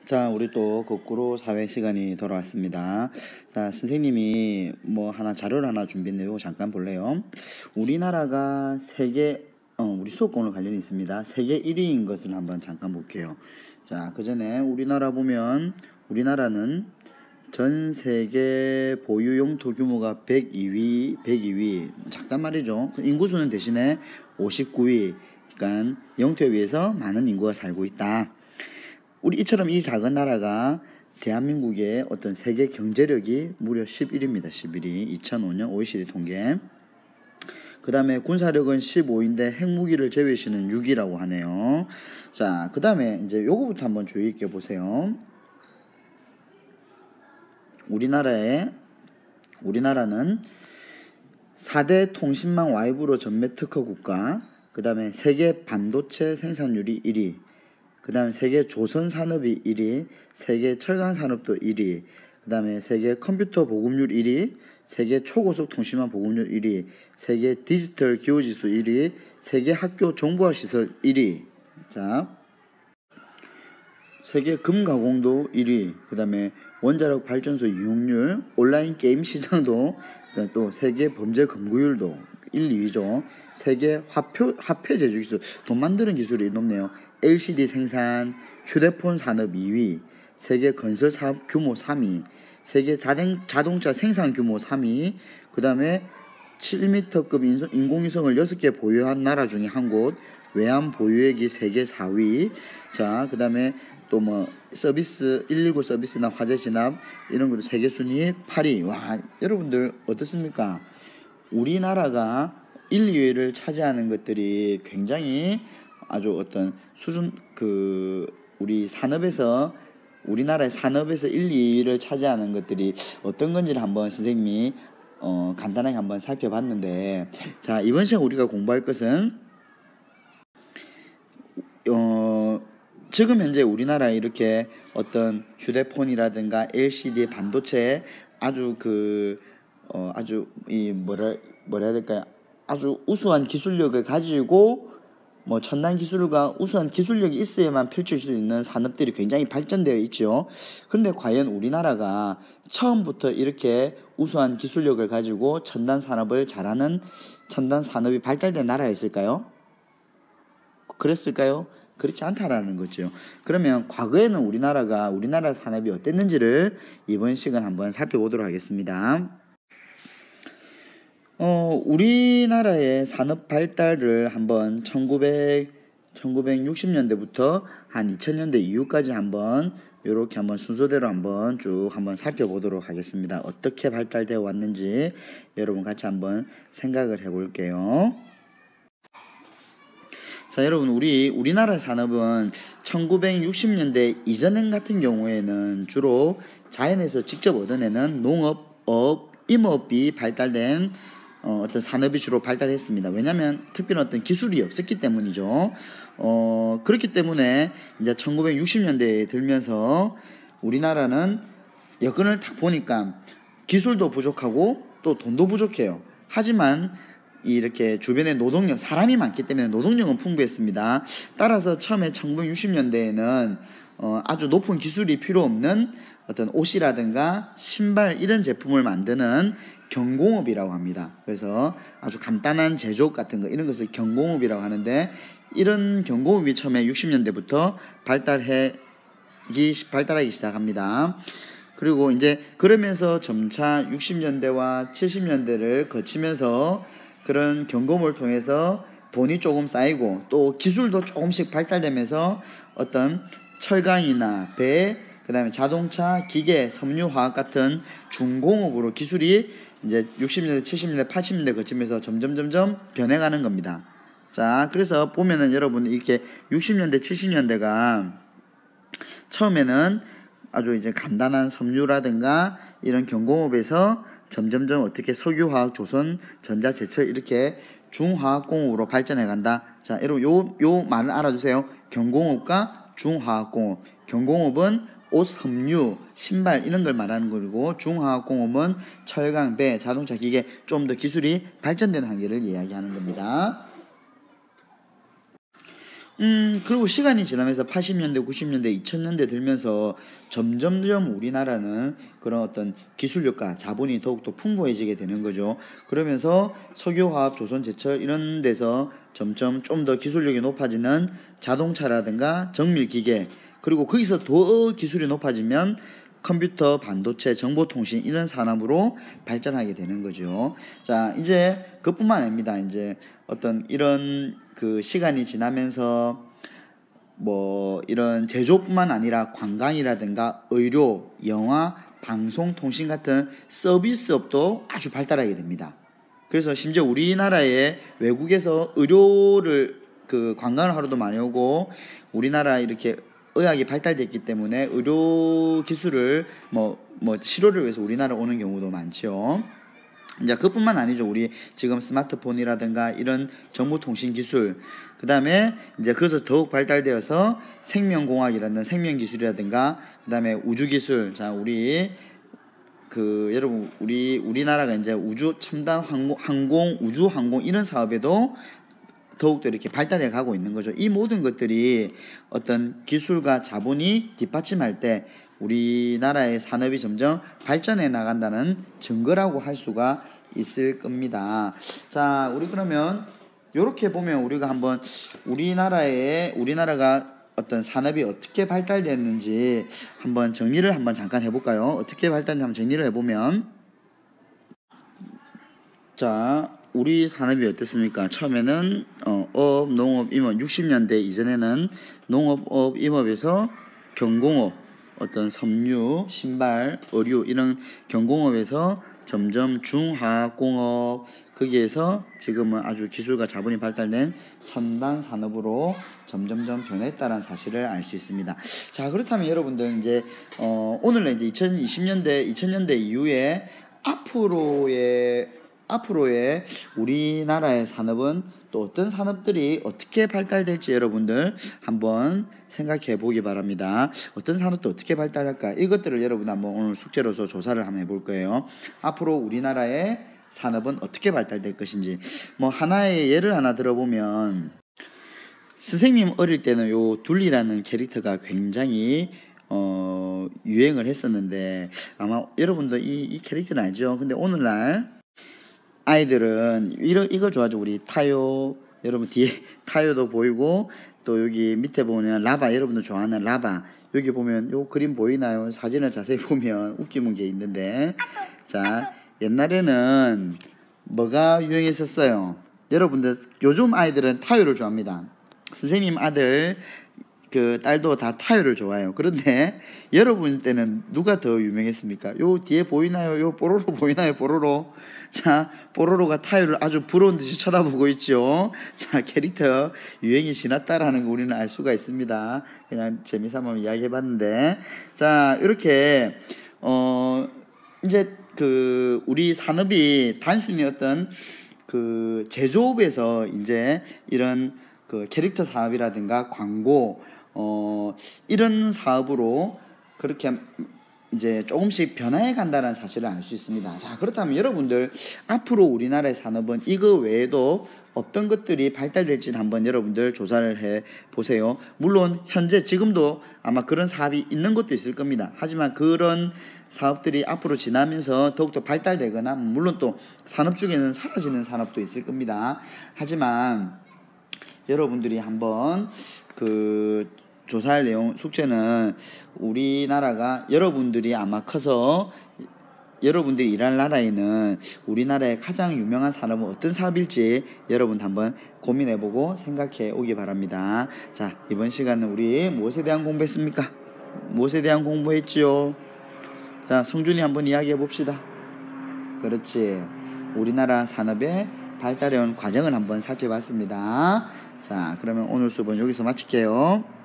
자, 우리 또 거꾸로 사회 시간이 돌아왔습니다. 자, 선생님이 하나 자료를 하나 준비했는데 잠깐 볼래요? 우리나라가 우리 수업과 관련이 있습니다. 세계 1위인 것을 한번 잠깐 볼게요. 자, 그 전에 우리나라 보면 우리나라는 전 세계 보유 영토 규모가 102위 작단 말이죠. 인구수는 대신에 59위. 그러니까 영토에 비해서 많은 인구가 살고 있다. 우리 이처럼 이 작은 나라가 대한민국의 어떤 세계 경제력이 무려 11위입니다. 11위. 2005년 OECD 통계. 그 다음에 군사력은 15위인데 핵무기를 제외시는 6위라고 하네요. 자, 그 다음에 이제 요거부터 한번 주의 있게 보세요. 우리나라는 4대 통신망 와이브로 전매 특허 국가, 그 다음에 세계 반도체 생산률이 1위, 그 다음에 세계 조선 산업이 1위, 세계 철강 산업도 1위, 그 다음에 세계 컴퓨터 보급률 1위, 세계 초고속 통신망 보급률 1위, 세계 디지털 기호지수 1위, 세계 학교 정보화 시설 1위. 자, 세계 금가공도 1위, 그 다음에 원자력 발전소 이용률, 온라인 게임 시장도, 또 세계 범죄 검거율도 1, 2위죠. 세계 화폐 제조 기술, 돈 만드는 기술이 높네요. LCD 생산, 휴대폰 산업 2위, 세계 건설 사업 규모 3위, 세계 자동차 생산 규모 3위, 그 다음에 7m급 인공위성을 6개 보유한 나라 중에 한 곳, 외환 보유액이 세계 4위. 자, 그 다음에 또 서비스 119 서비스나 화재 진압 이런 것도 세계 순위 8위. 와, 여러분들 어떻습니까? 우리나라가 1, 2위를 차지하는 것들이 굉장히 아주 어떤 수준 우리나라의 산업에서 1, 2위를 차지하는 것들이 어떤 건지를 한번 선생님이 간단하게 한번 살펴봤는데, 자, 이번 시간 우리가 공부할 것은 지금 현재 우리나라에 이렇게 어떤 휴대폰이라든가 LCD 반도체 아주 뭐라 해야 될까요? 아주 우수한 기술력을 가지고 첨단 기술과 우수한 기술력이 있어야만 펼칠 수 있는 산업들이 굉장히 발전되어 있죠. 그런데 과연 우리나라가 처음부터 이렇게 우수한 기술력을 가지고 첨단 산업을 잘하는 첨단 산업이 발달된 나라였을까요? 그랬을까요? 그렇지 않다라는 거죠. 그러면 과거에는 우리나라 산업이 어땠는지를 이번 시간 한번 살펴보도록 하겠습니다. 우리나라의 산업 발달을 한번 1960년대부터 한 2000년대 이후까지 한번 이렇게 한번 순서대로 한번 쭉 한번 살펴보도록 하겠습니다. 어떻게 발달되어 왔는지 여러분 같이 한번 생각을 해볼게요. 자, 여러분, 우리나라 산업은 1960년대 이전 같은 경우에는 주로 자연에서 직접 얻어내는 농업, 임업이 발달된 어떤 산업이 주로 발달했습니다. 왜냐하면 특별한 어떤 기술이 없었기 때문이죠. 그렇기 때문에 이제 1960년대에 들면서 우리나라는 여건을 딱 보니까 기술도 부족하고 또 돈도 부족해요. 하지만 이렇게 주변에 노동력, 사람이 많기 때문에 노동력은 풍부했습니다. 따라서 처음에 1960년대에는 아주 높은 기술이 필요 없는 어떤 옷이라든가 신발 이런 제품을 만드는 경공업이라고 합니다. 그래서 아주 간단한 제조업 같은 거 이런 것을 경공업이라고 하는데, 이런 경공업이 처음에 60년대부터 발달하기 시작합니다. 그리고 이제 그러면서 점차 60년대와 70년대를 거치면서 그런 경공업을 통해서 돈이 조금 쌓이고 또 기술도 조금씩 발달되면서 어떤 철강이나 배, 그 다음에 자동차, 기계, 섬유화학 같은 중공업으로 기술이 이제 60년대, 70년대, 80년대 거치면서 점점 변해가는 겁니다. 자, 그래서 보면은 여러분 이렇게 60년대, 70년대가 처음에는 아주 이제 간단한 섬유라든가 이런 경공업에서 점점 어떻게 석유화학, 조선, 전자제철 이렇게 중화학공업으로 발전해 간다. 자, 여러분 요 말을 알아두세요. 경공업과 중화학공업. 경공업은 옷, 섬유, 신발 이런 걸 말하는 거고, 중화학공업은 철강, 배, 자동차, 기계 좀 더 기술이 발전된 한계를 이야기하는 겁니다. 그리고 시간이 지나면서 80년대, 90년대, 2000년대 들면서 점점점 우리나라는 그런 어떤 기술력과 자본이 더욱더 풍부해지게 되는 거죠. 그러면서 석유화학, 조선제철 이런 데서 점점 좀 더 기술력이 높아지는 자동차라든가 정밀기계, 그리고 거기서 더 기술이 높아지면 컴퓨터, 반도체, 정보통신 이런 산업으로 발전하게 되는 거죠. 자, 이제 그뿐만 아닙니다. 이제 어떤 이런 그 시간이 지나면서 뭐 이런 제조뿐만 아니라 관광이라든가 의료, 영화, 방송, 통신 같은 서비스업도 아주 발달하게 됩니다. 그래서 심지어 우리나라에 외국에서 의료를 그 관광을 하러도 많이 오고, 우리나라 이렇게 의학이 발달됐기 때문에 의료 기술을 뭐 치료를 위해서 우리나라 오는 경우도 많죠. 이제 그뿐만 아니죠. 우리 지금 스마트폰이라든가 이런 정보통신 기술, 그 다음에 이제 그래서 더욱 발달되어서 생명공학이라는 생명기술이라든가, 그 다음에 우주기술. 자, 우리 여러분 우리나라가 이제 우주 첨단 항공 우주 항공 이런 사업에도 더욱더 이렇게 발달해 가고 있는 거죠. 이 모든 것들이 어떤 기술과 자본이 뒷받침할 때 우리나라의 산업이 점점 발전해 나간다는 증거라고 할 수가 있을 겁니다. 자, 우리 그러면 이렇게 보면 우리가 한번 우리나라가 어떤 산업이 어떻게 발달됐는지 한번 정리를 한번 잠깐 해볼까요? 어떻게 발달했는지 한번 정리를 해보면, 자, 우리 산업이 어땠습니까? 처음에는 어업, 농업, 임업, 60년대 이전에는 농업, 임업에서 경공업, 어떤 섬유, 신발, 의류 이런 경공업에서 점점 중화학공업, 거기에서 지금은 아주 기술과 자본이 발달된 첨단 산업으로 점점점 변했다는 사실을 알 수 있습니다. 자, 그렇다면 여러분들 이제 오늘은 이제 2020년대 이후에 앞으로의 우리나라의 산업은 또 어떤 산업들이 어떻게 발달될지 여러분들 한번 생각해 보기 바랍니다. 어떤 산업도 어떻게 발달할까, 이것들을 여러분 한번 오늘 숙제로서 조사를 한번 해볼 거예요. 앞으로 우리나라의 산업은 어떻게 발달될 것인지. 뭐 하나의 예를 하나 들어보면, 선생님 어릴 때는 요 둘리라는 캐릭터가 굉장히 유행을 했었는데, 아마 여러분도 이 캐릭터는 알죠? 근데 오늘날 아이들은 이거 좋아하죠. 우리 타요, 여러분 뒤에 타요도 보이고, 또 여기 밑에 보면 라바, 여러분도 좋아하는 라바, 여기 보면 요 그림 보이나요? 사진을 자세히 보면 웃기는 게 있는데, 자, 옛날에는 뭐가 유행했었어요? 여러분들 요즘 아이들은 타요를 좋아합니다. 선생님 아들 그 딸도 다 타요를 좋아해요. 그런데 여러분 때는 누가 더 유명했습니까? 요 뒤에 보이나요? 요 뽀로로 보이나요? 뽀로로. 자, 뽀로로가 타요를 아주 부러운 듯이 쳐다보고 있죠. 자, 캐릭터 유행이 지났다라는 거 우리는 알 수가 있습니다. 그냥 재미삼아 이야기해봤는데, 자, 이렇게 이제 그 우리 산업이 단순히 어떤 그 제조업에서 이제 이런 그 캐릭터 사업이라든가 광고 이런 사업으로 그렇게 이제 조금씩 변화해 간다는 사실을 알 수 있습니다. 자, 그렇다면 여러분들 앞으로 우리나라의 산업은 이거 외에도 어떤 것들이 발달될지는 한번 여러분들 조사를 해 보세요. 물론 현재 지금도 아마 그런 사업이 있는 것도 있을 겁니다. 하지만 그런 사업들이 앞으로 지나면서 더욱더 발달되거나, 물론 또 산업 중에는 사라지는 산업도 있을 겁니다. 하지만 여러분들이 한번 그 조사할 내용 숙제는, 우리나라가 여러분들이 아마 커서 여러분들이 일할 나라에는 우리나라의 가장 유명한 산업은 어떤 사업일지 여러분 한번 고민해보고 생각해 오기 바랍니다. 자, 이번 시간은 우리 무엇에 대한 공부했습니까? 무엇에 대한 공부했지요? 자, 성준이 한번 이야기해 봅시다. 그렇지, 우리나라 산업의 발달해온 과정을 한번 살펴봤습니다. 자, 그러면 오늘 수업은 여기서 마칠게요.